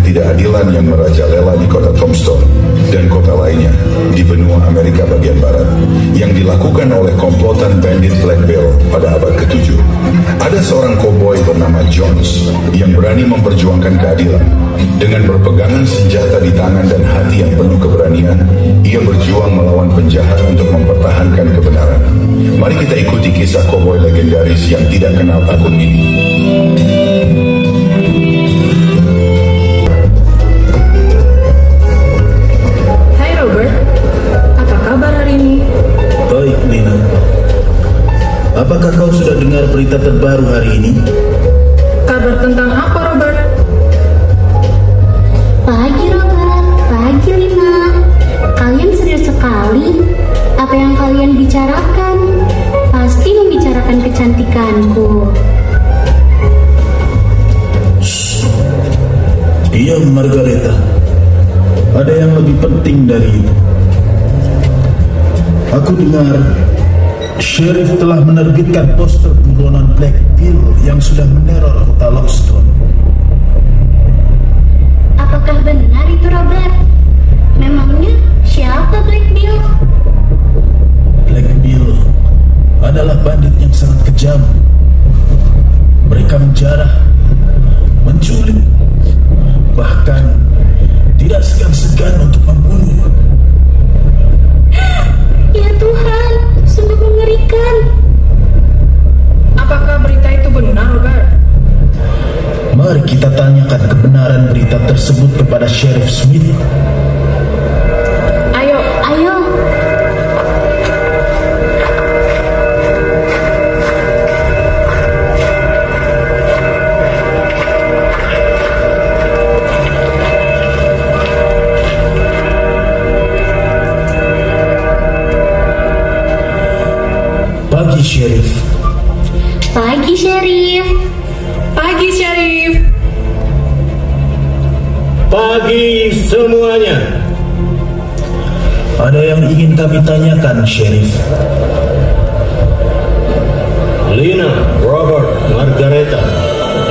ketidakadilan yang merajalela di kota Tombstone dan kota lainnya di benua Amerika bagian Barat yang dilakukan oleh komplotan bandit Black Bill pada abad ke-7. Ada seorang koboi bernama Jones yang berani memperjuangkan keadilan. Dengan berpegangan senjata di tangan dan hati yang penuh keberanian, ia berjuang melawan penjahat untuk mempertahankan kebenaran. Mari kita ikuti kisah koboi legendaris yang tidak kenal takut ini. Baik, Lina. Apakah kau sudah dengar berita terbaru hari ini? Kabar tentang apa, Robert? Pagi, Robert. Pagi, Lina. Kalian serius sekali. Apa yang kalian bicarakan? Pasti membicarakan kecantikanku. Diam, Margareta. Ada yang lebih penting dari itu. Aku dengar Sheriff telah menerbitkan poster buronan Black Bill yang sudah meneror kota Lockstone. Apakah benar itu, Robert? Memangnya siapa Black Bill? Black Bill adalah bandit yang sangat kejam. Mereka menjarah, menculik, bahkan tidak segan-segan untuk membunuh. Ya Tuhan, sungguh mengerikan. Apakah berita itu benar, Robert? Mari kita tanyakan kebenaran berita tersebut kepada Sheriff Smith. Ayo. Pagi, Sheriff. Pagi, Sheriff. Pagi, Sheriff. Pagi semuanya. Ada yang ingin kami tanyakan, Sheriff. Lina, Robert, Margareta,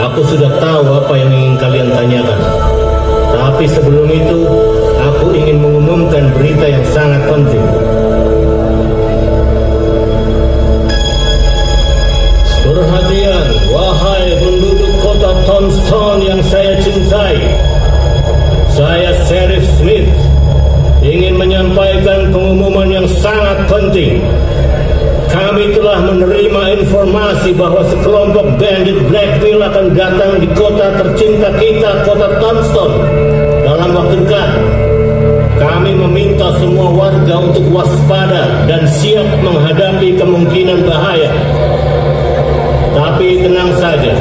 aku sudah tahu apa yang ingin kalian tanyakan. Tapi sebelum itu, aku ingin mengumumkan berita yang sangat penting. Perhatian, wahai penduduk kota Tombstone yang saya cintai. Saya, Sheriff Smith, ingin menyampaikan pengumuman yang sangat penting. Kami telah menerima informasi bahwa sekelompok bandit Black Bill akan datang di kota tercinta kita, kota Tombstone, dalam waktu dekat. Kami meminta semua warga untuk waspada dan siap menghadapi kemungkinan bahaya. Tapi tenang saja,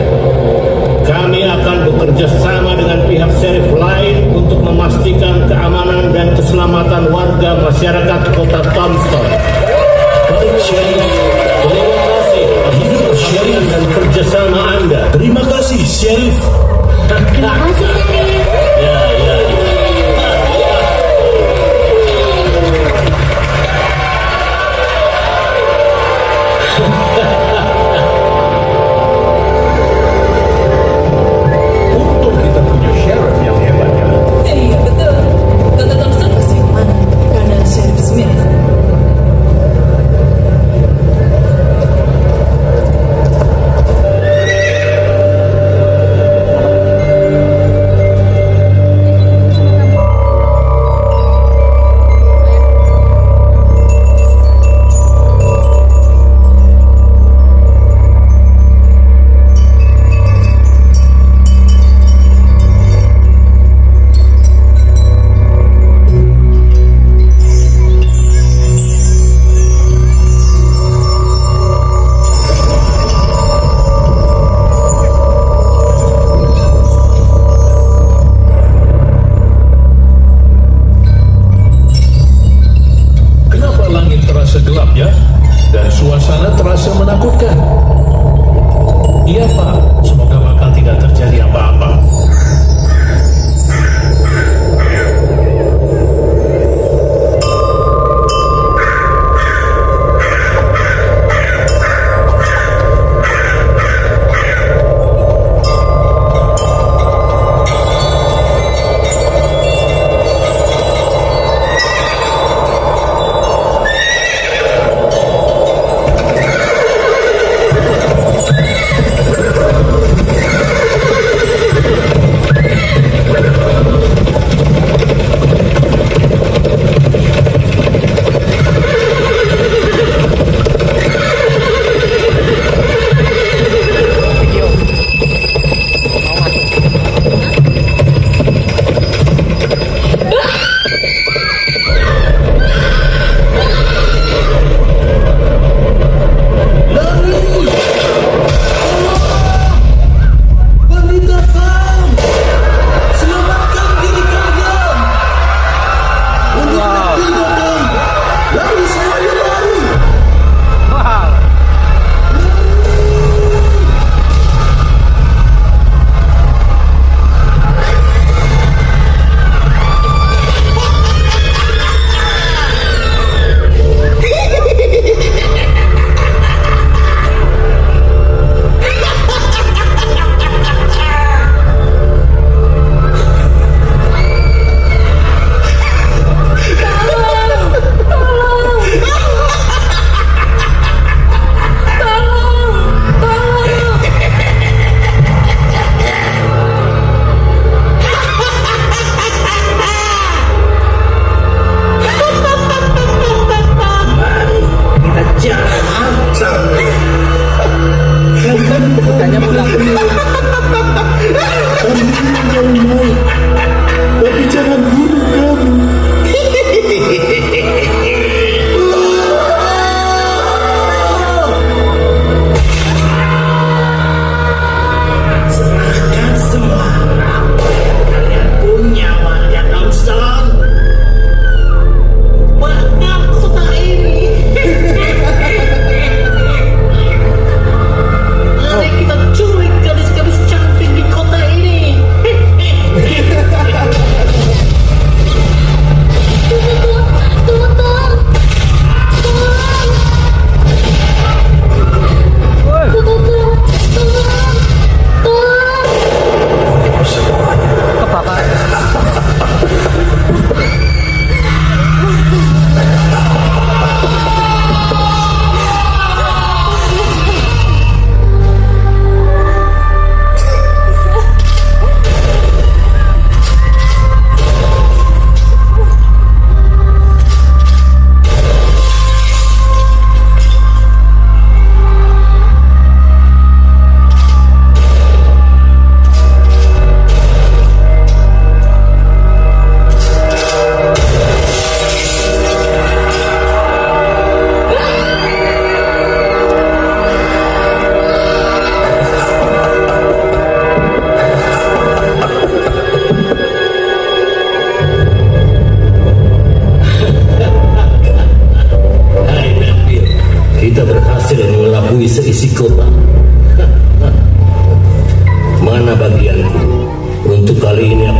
kami akan bekerja sama dengan pihak sheriff lain untuk memastikan keamanan dan keselamatan warga masyarakat kota Tombstone. Baik, Sheriff. Terima kasih atas perhatian dan kerjasama Anda. Terima kasih, Sheriff. Terima kasih, Sheriff. Ya. Untung kita punya sheriff yang hebat ya. Iya, betul. Kota Thompson pasti aman karena Sheriff Smith.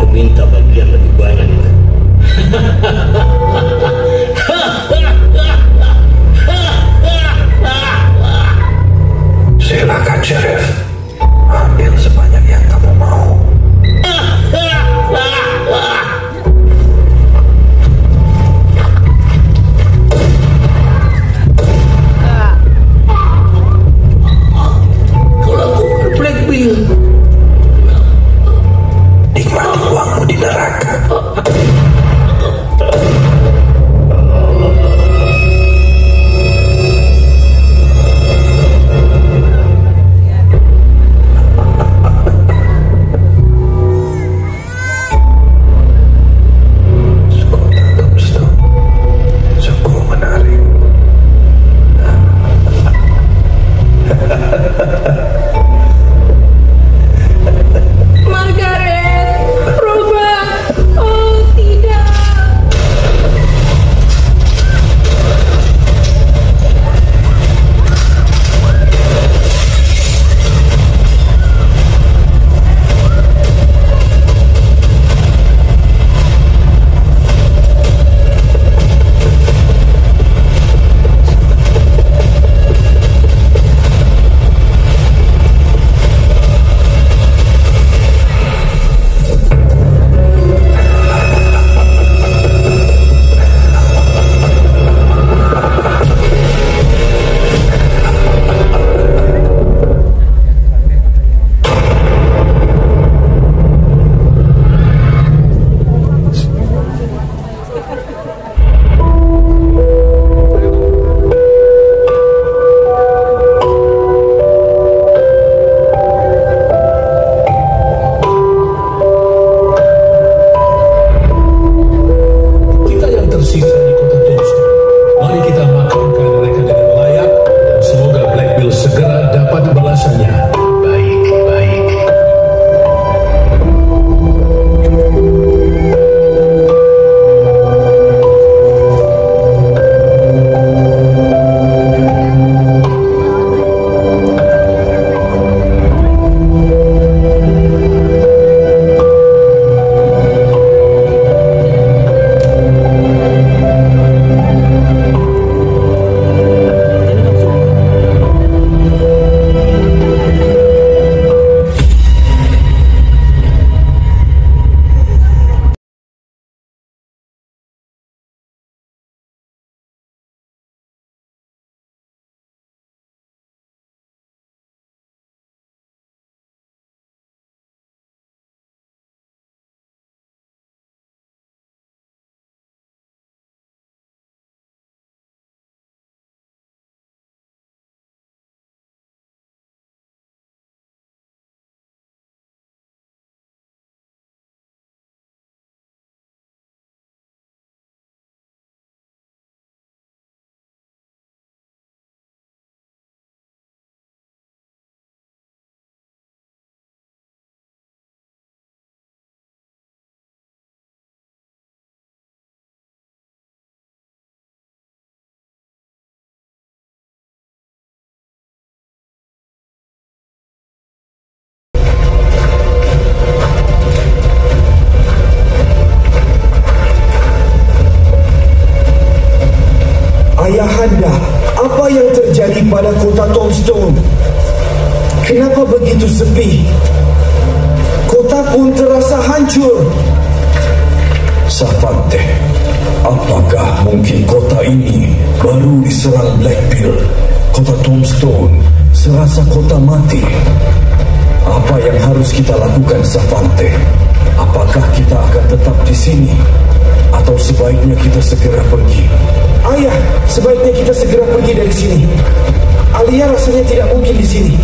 meminta bagian lebih banyak. Silakan, Sheriff. Ambil sebanyak yang kamu mau. Kau lakukan Black Bill. Nikmati uangmu di neraka. Ayahanda, apa yang terjadi pada kota Tombstone? Kenapa begitu sepi? Kota pun terasa hancur. Savante, apakah mungkin kota ini baru diserang Black Bill? Kota Tombstone serasa kota mati. Apa yang harus kita lakukan, Savante? Apakah kita akan tetap di sini? Atau sebaiknya kita segera pergi? Ayah, sebaiknya kita segera pergi dari sini. Alia rasanya tidak mungkin di sini.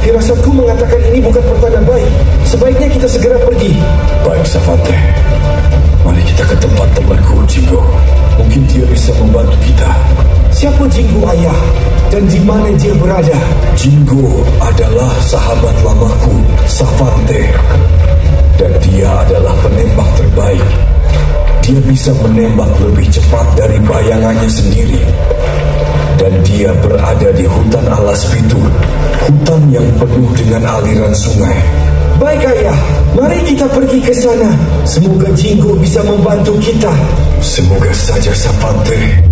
Firasatku mengatakan ini bukan pertanda baik. Sebaiknya kita segera pergi. Baik, Savante. Mari kita ke tempat temanku, Jingo. Mungkin dia bisa membantu kita. Siapa Jingo, Ayah? Dan di mana dia berada? Jingo adalah sahabat lamaku, Savante. Dan dia adalah penembak terbaik. Dia bisa menembak lebih cepat dari bayangannya sendiri. Dan dia berada di hutan alas pitu, hutan yang penuh dengan aliran sungai. Baik ayah, mari kita pergi ke sana. Semoga Jingo bisa membantu kita. Semoga saja, Sapante.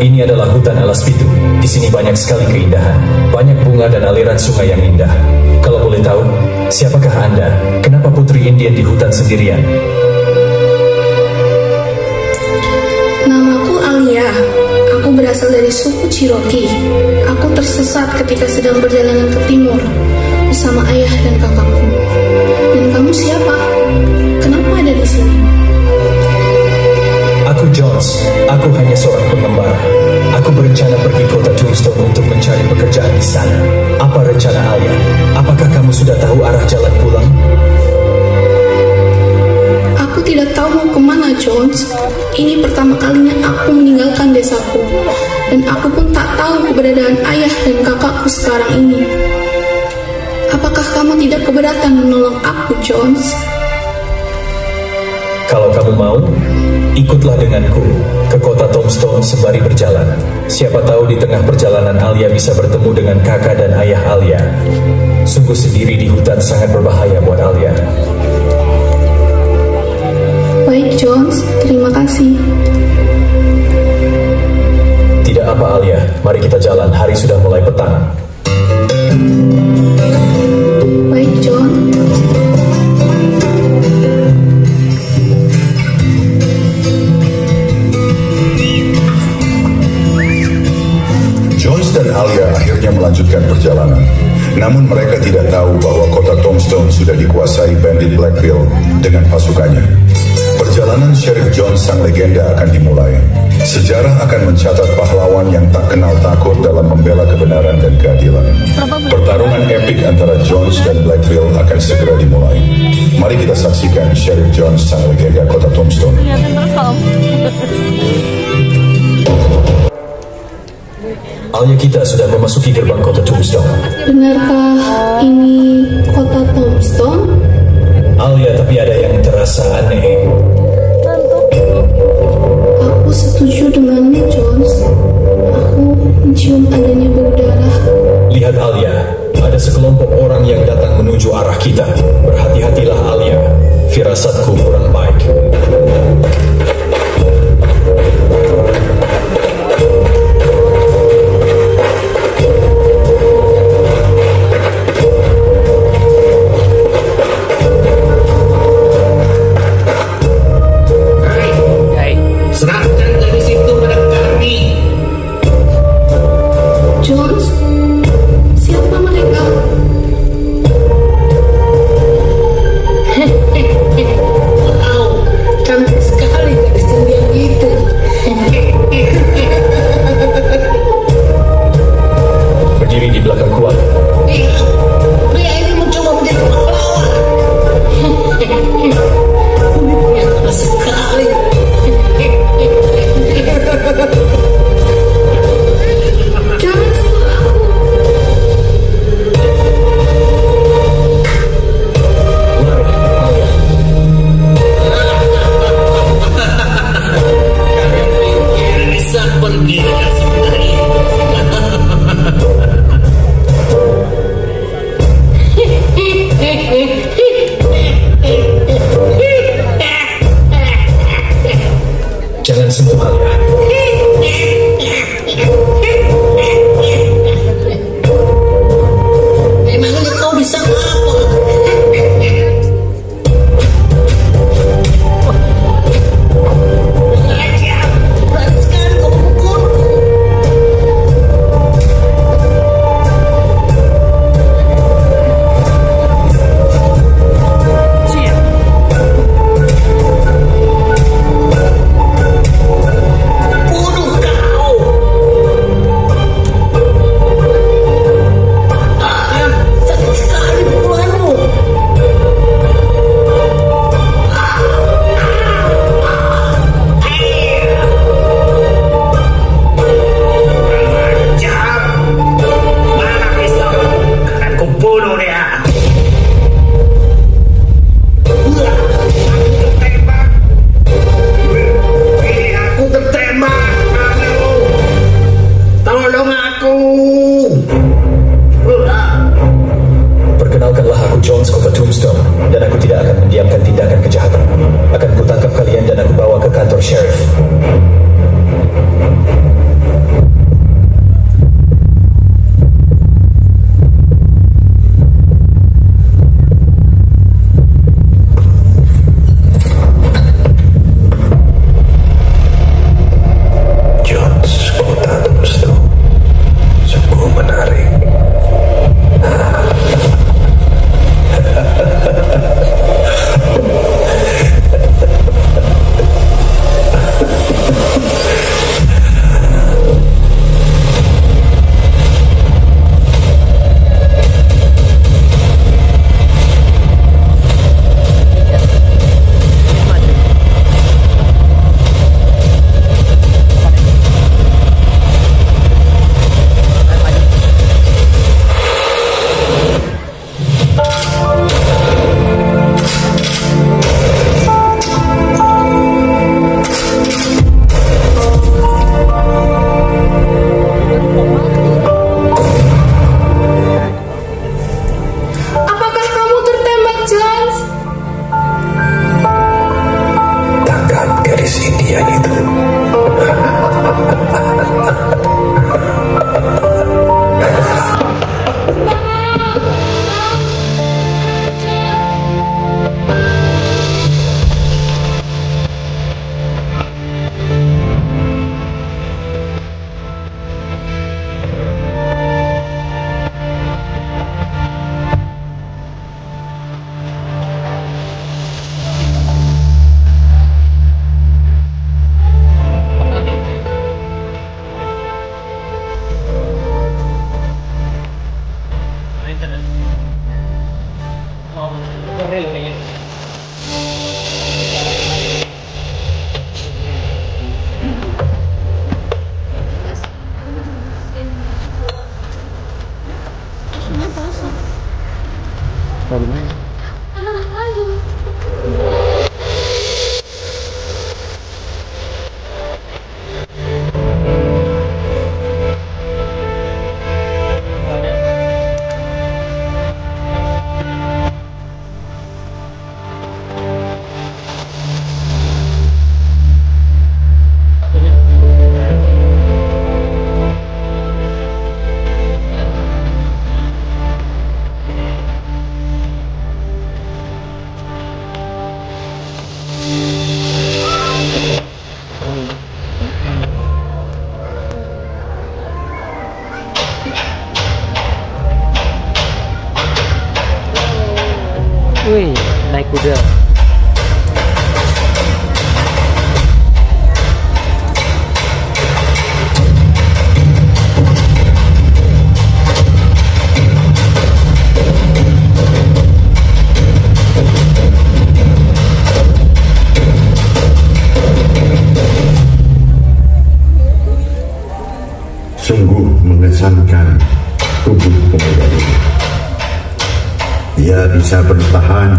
Ini adalah hutan alas pitu. Di sini banyak sekali keindahan, banyak bunga dan aliran sungai yang indah. Kalau boleh tahu, siapakah Anda? Kenapa putri Indian di hutan sendirian? Namaku Alia. Aku berasal dari suku Cherokee. Aku tersesat ketika sedang perjalanan ke timur bersama ayah dan kakakku. Dan kamu siapa? Kenapa ada di sini? Aku Jones. Aku hanya seorang pengembara. Aku berencana pergi kota Tombstone untuk mencari pekerjaan di sana. Apa rencana Alia? Apakah kamu sudah tahu arah jalan pulang? Aku tidak tahu mau kemana, Jones. Ini pertama kalinya aku meninggalkan desaku. Dan aku pun tak tahu keberadaan ayah dan kakakku sekarang ini. Apakah kamu tidak keberatan menolong aku, Jones? Kalau kamu mau, ikutlah denganku ke kota Tombstone sembari berjalan. Siapa tahu di tengah perjalanan Alia bisa bertemu dengan kakak dan ayah Alia. Sungguh sendiri di hutan sangat berbahaya buat Alia. Baik, Jones. Terima kasih. Tidak apa, Alia. Mari kita jalan. Hari sudah mulai petang. Baik, John. Jones dan Alia akhirnya melanjutkan perjalanan. Namun mereka tidak tahu bahwa kota Tombstone sudah dikuasai bandit Black Bill dengan pasukannya. Perjalanan Sheriff Jones sang legenda akan dimulai. Sejarah akan mencatat pahlawan yang tak kenal takut dalam membela kebenaran dan keadilan. Pertarungan epik antara Jones dan Black Bill akan segera dimulai. Mari kita saksikan Sheriff Jones sang legenda kota Tombstone. Alia kita sudah memasuki gerbang kota Tombstone. Benarkah ini kota Tombstone? Alia, tapi ada yang terasa aneh. Aku setuju denganmu, Jones. Aku mencium adanya bau darah. Lihat Alia, ada sekelompok orang yang datang menuju arah kita. Berhati-hatilah Alia, firasatku kurang baik. Jones, siapa mereka? Wow, cantik sekali gadis yang itu. Berdiri di belakang kuat. Pria ini mencoba menjadi pahlawan. Kulitnya keras sekali. Jangan sentuh aku. Kalian pikir bisa pergi dengan semudah ini? Jangan sentuh Alia. Memangnya kau bisa apa? Ajar, berani sekali kau memukulku. Bunuh kau. Sakit sekali pukulanmu. Ajar. Mana pistol? Akan kubunuh dia. Aku tertembak. Tolong aku. Perkenalkanlah aku Jones kota Tombstone, dan aku tidak akan mendiamkan tindakan kejahatan. Akan kutangkap kalian dan aku bawa ke kantor sheriff. Jones kota Tombstone. Sungguh menarik. rel nih. Wih, naik kuda. Sungguh mengesankan tubuh pemuda ini. Dia bisa bertahan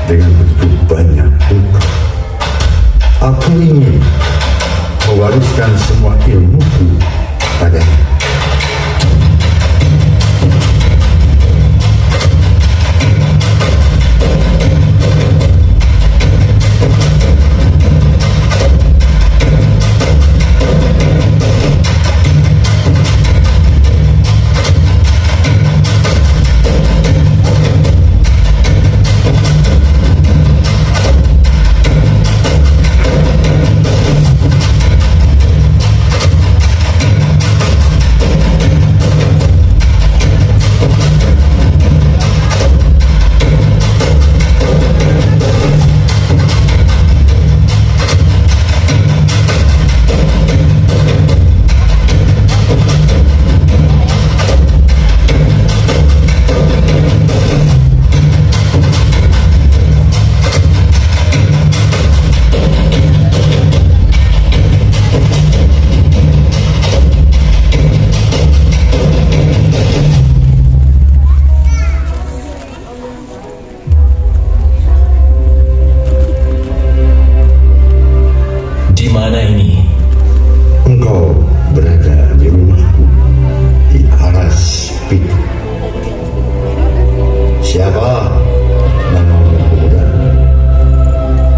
dengan begitu banyak luka. Aku ingin mewariskan semua ilmuku padanya. Siapa namamu pemuda?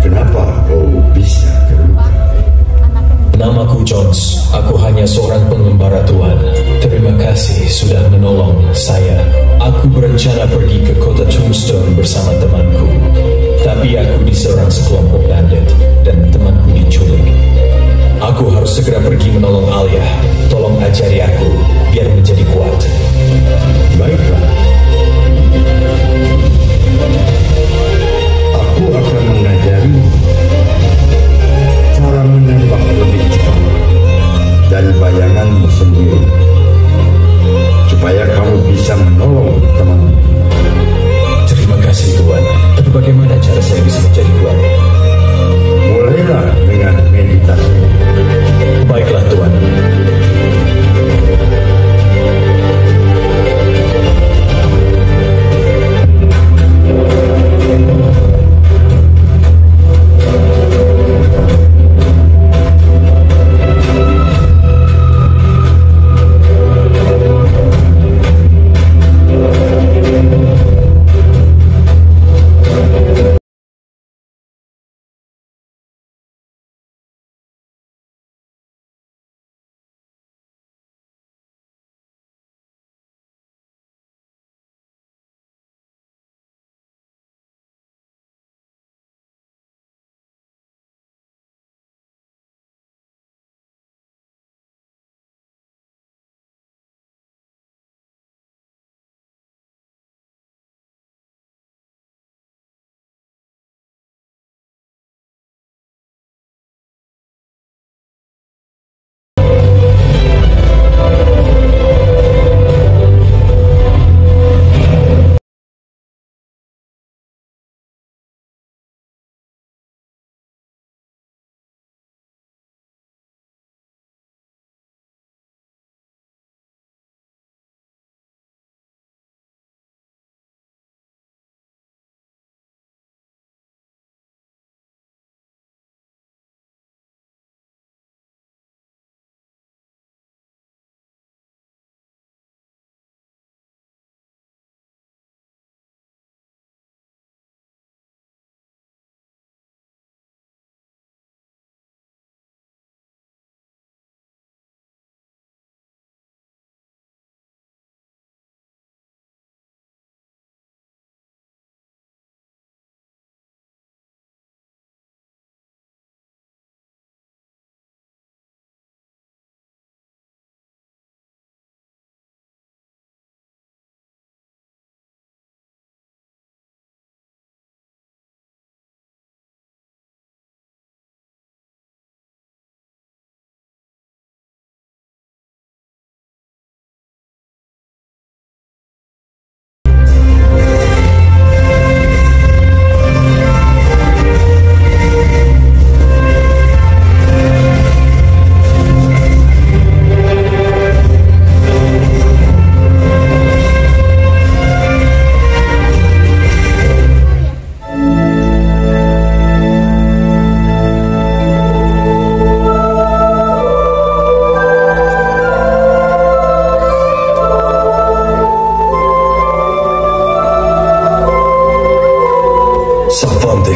Kenapa kau bisa terluka? Namaku Jones. Aku hanya seorang pengembara Tuan. Terima kasih sudah menolong saya. Aku berencana pergi ke kota Tombstone bersama temanku. Tapi aku diserang sekelompok bandit dan temanku diculik. Aku harus segera pergi menolong Alia. Tolong ajari aku biar menjadi kuat. Baiklah. Aku akan mengajari cara menembak lebih cepat dari bayanganmu sendiri, supaya kamu bisa menolong temanmu. Terima kasih Tuan. Tapi bagaimana cara saya bisa menjadi kuat? Mulailah dengan meditasi. Baiklah Tuan.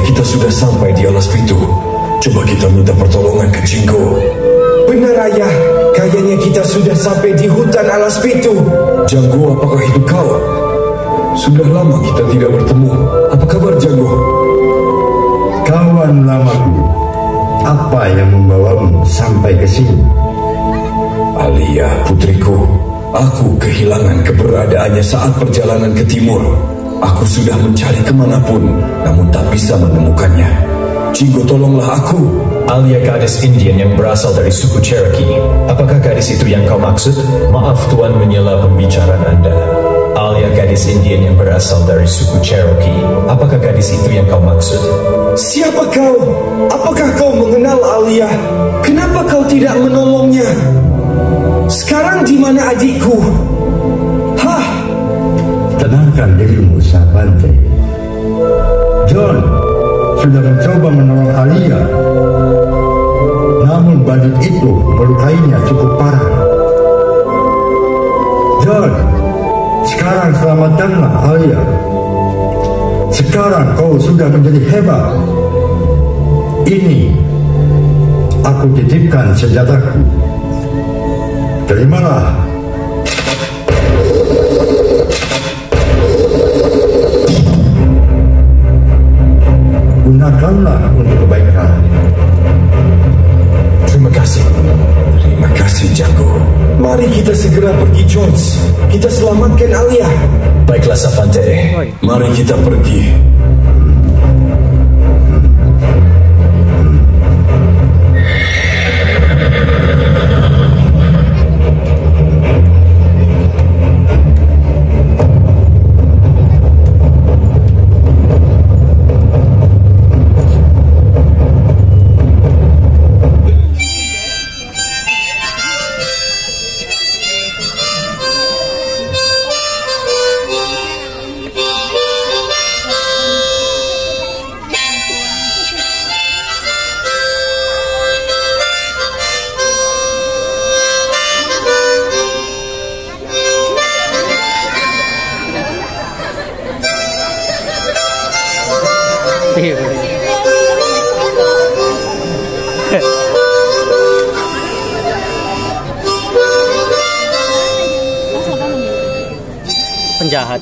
kita sudah sampai di alas pintu. Coba kita minta pertolongan ke Jinggo. Benar ayah, kayaknya kita sudah sampai di hutan alas pintu. Janggo, apakah itu kau? Sudah lama kita tidak bertemu. Apa kabar Janggo? Kawan lamaku, apa yang membawamu sampai ke sini? Alia, putriku, aku kehilangan keberadaannya saat perjalanan ke timur. Aku sudah mencari kemanapun, namun tak bisa menemukannya. Jinggo, tolonglah aku. Alia, gadis Indian yang berasal dari suku Cherokee. Apakah gadis itu yang kau maksud? Maaf Tuan menyela pembicaraan Anda. Alia, gadis Indian yang berasal dari suku Cherokee. Apakah gadis itu yang kau maksud? Siapa kau? Apakah kau mengenal Alia? Kenapa kau tidak menolongnya? Sekarang di mana adikku? Hah? Tenangkan dirimu, Sabante. John sudah mencoba menolong Alia, namun bandit itu melukainya cukup parah. John, sekarang selamatkanlah Alia. Sekarang kau sudah menjadi hebat. Ini aku titipkan senjataku. Terimalah. Gunakanlah untuk kebaikan. Terima kasih. Terima kasih, Janggo. Mari kita segera pergi, Jones. Kita selamatkan Alia. Baiklah, Savante. Mari kita pergi. Penjahat.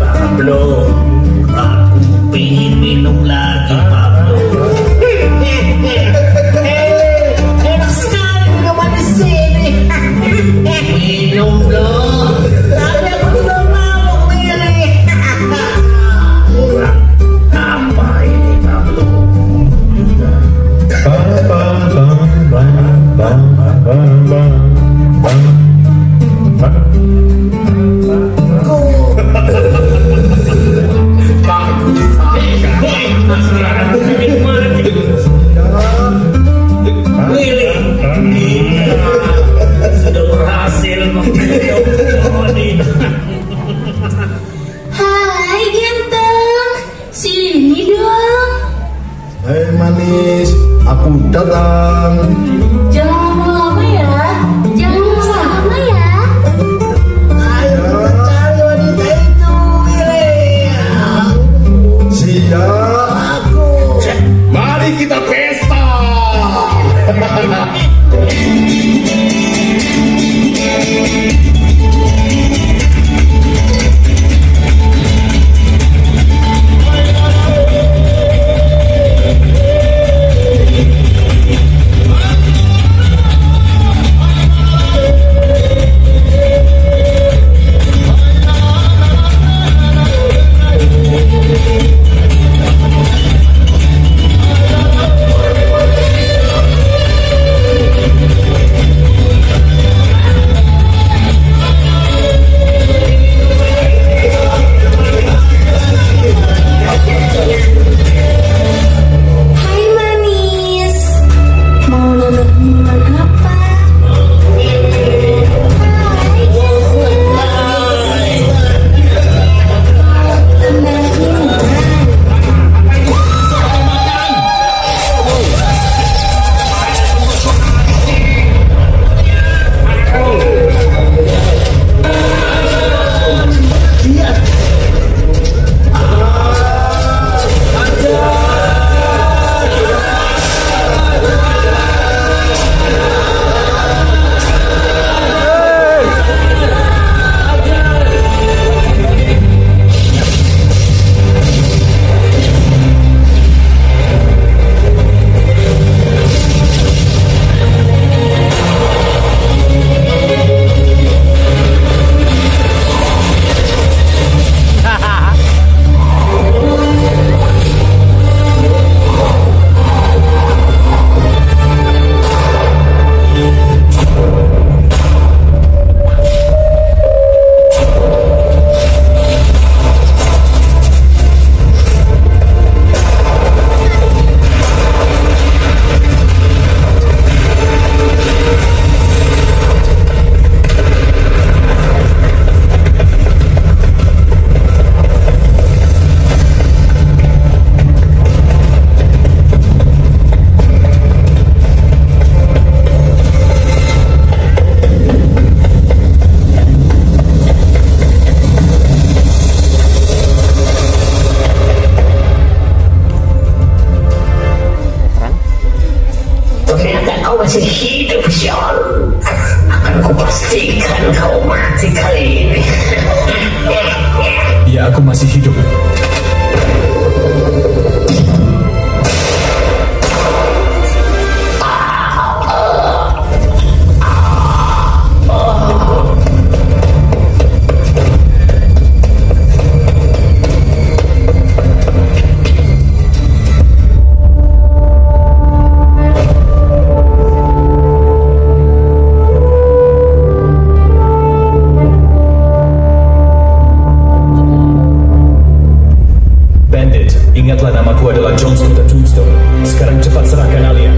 Pablo, aku pengen minum lagi, Pablo. Enak sekali minuman di sini. Minum dong. Tapi aku sudah mau milih. Apa ini, Pablo? Sudah berhasil memilih. Hai ganteng, sini dong. Hai manis, aku datang. Jangan lama-lama ya. Jangan lama-lama ya. Ayo kita cari wanita itu, Willy. Siap. Mari kita pesta. aku masih hidup. Ingatlah namaku adalah Jones Kota Tombstone. Sekarang cepat serahkan Alia.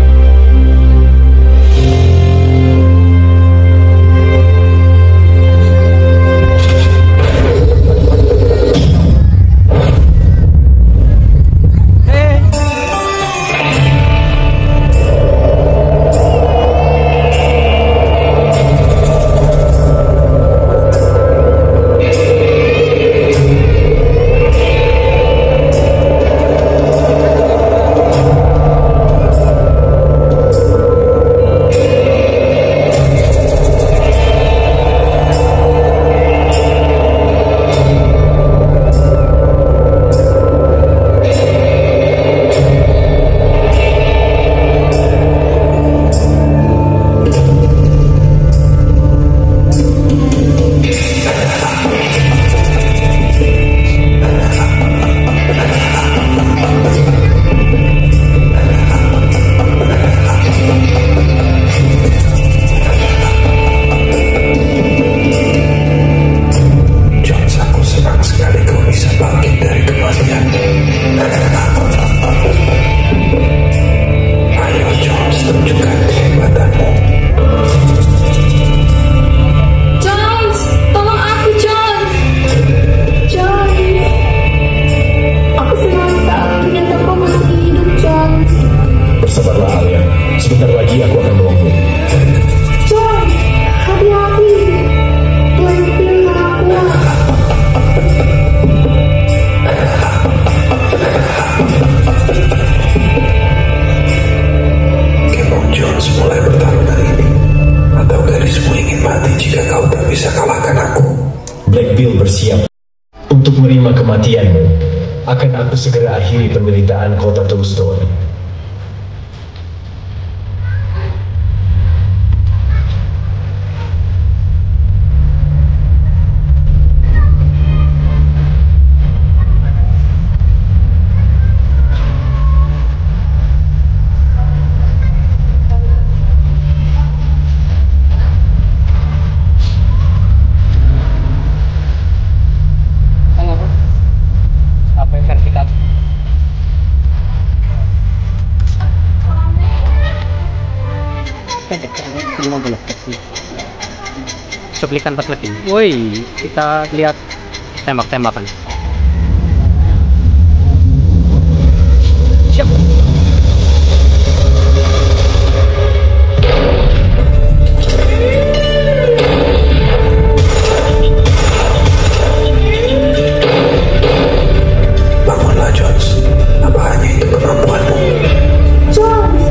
Bersiap untuk menerima kematianmu. Akan aku segera akhiri penderitaan kota Tombstone. Cuplikan pas lagi. Woi, kita lihat tembak-tembakan. Siap. Bangunlah, Jones. Apa hanya itu kemampuanmu? Jones,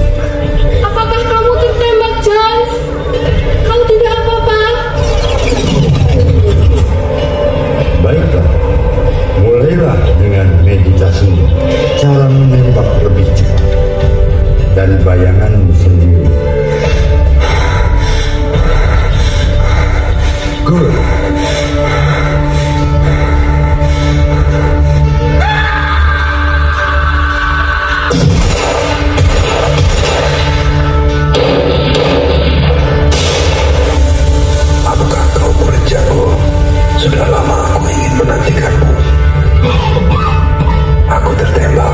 apakah kamu tertembak, Jones? Kau tidak apa-apa? Baiklah, mulailah dengan meditasi, cara menembak lebih cepat, dan bayanganmu sendiri. Good. Apakah kau murid jago? Sudah lama aku ingin menantikanmu. Aku tertembak.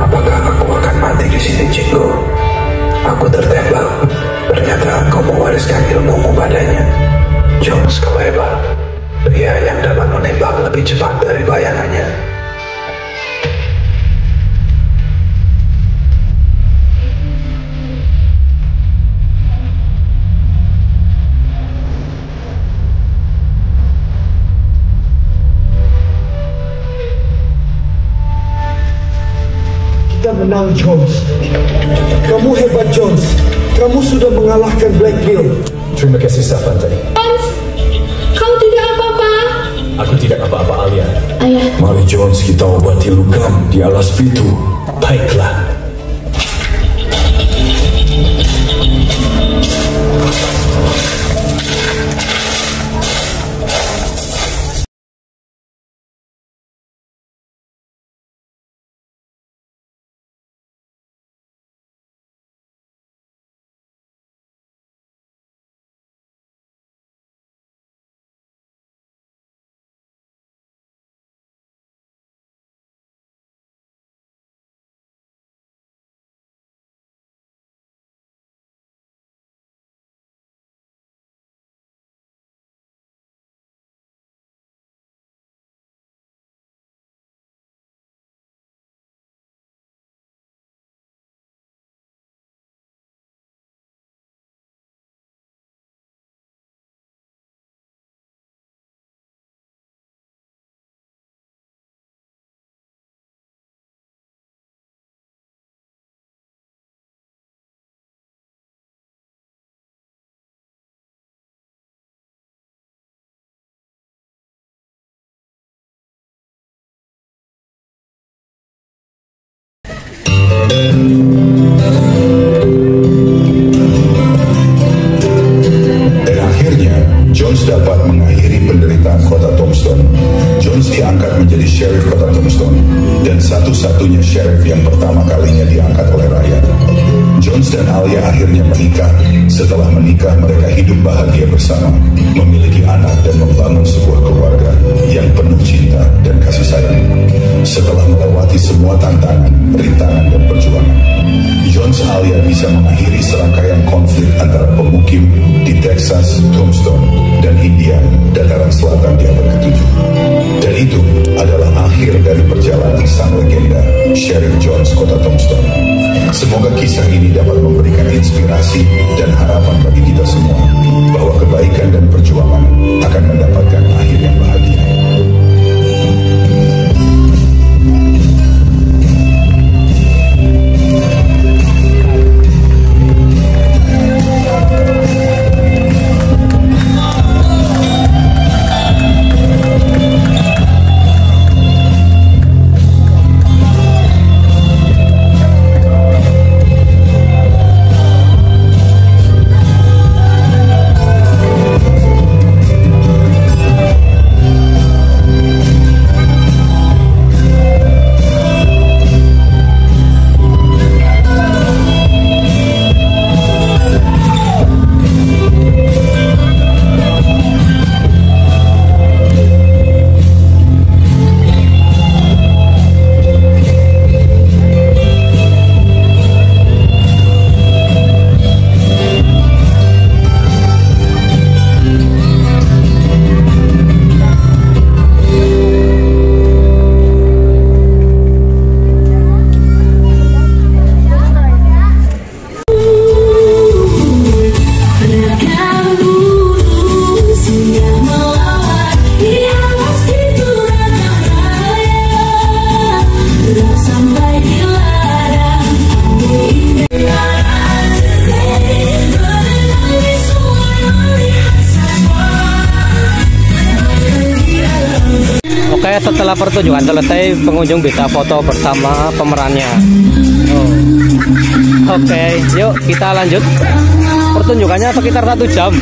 Apakah aku akan mati di sini, Jingo? Aku tertembak. Ternyata kau mewariskan ilmumu padanya. Jones, kau hebat. Pria yang dapat menembak lebih cepat dari bayangannya. Kita menang, Jones. Kamu hebat, Jones. Kamu sudah mengalahkan Black Bill. Terima kasih, Savante. Jones, kau tidak apa-apa? Aku tidak apa-apa, Alia. Ayah. Mari Jones, kita obati lukamu di alas pintu. Baiklah. Dan akhirnya, Jones dapat mengakhiri penderitaan kota Tombstone. Jones diangkat menjadi sheriff kota Tombstone, dan satu-satunya sheriff yang pertama kalinya diangkat oleh rakyat. Jones dan Alia akhirnya menikah. Setelah menikah, mereka hidup bahagia bersama, memiliki anak dan membangun sebuah keluarga yang penuh cinta dan kasih sayang. Setelah melewati semua tantangan, rintangan, dan perjuangan, Jones Alia bisa mengakhiri serangkaian konflik antara pemukim di Texas, Tombstone, dan India, dataran selatan di abad ke-7. Dan itu adalah akhir dari perjalanan sang legenda, Sheriff Jones kota Tombstone. Semoga kisah ini dapat memberikan inspirasi dan harapan bagi kita semua, bahwa kebaikan dan perjuangan akan mendapatkan akhir yang bahagia. Setelah pertunjukan selesai, pengunjung bisa foto bersama pemerannya. Oke, yuk kita lanjut. Pertunjukannya sekitar 1 jam.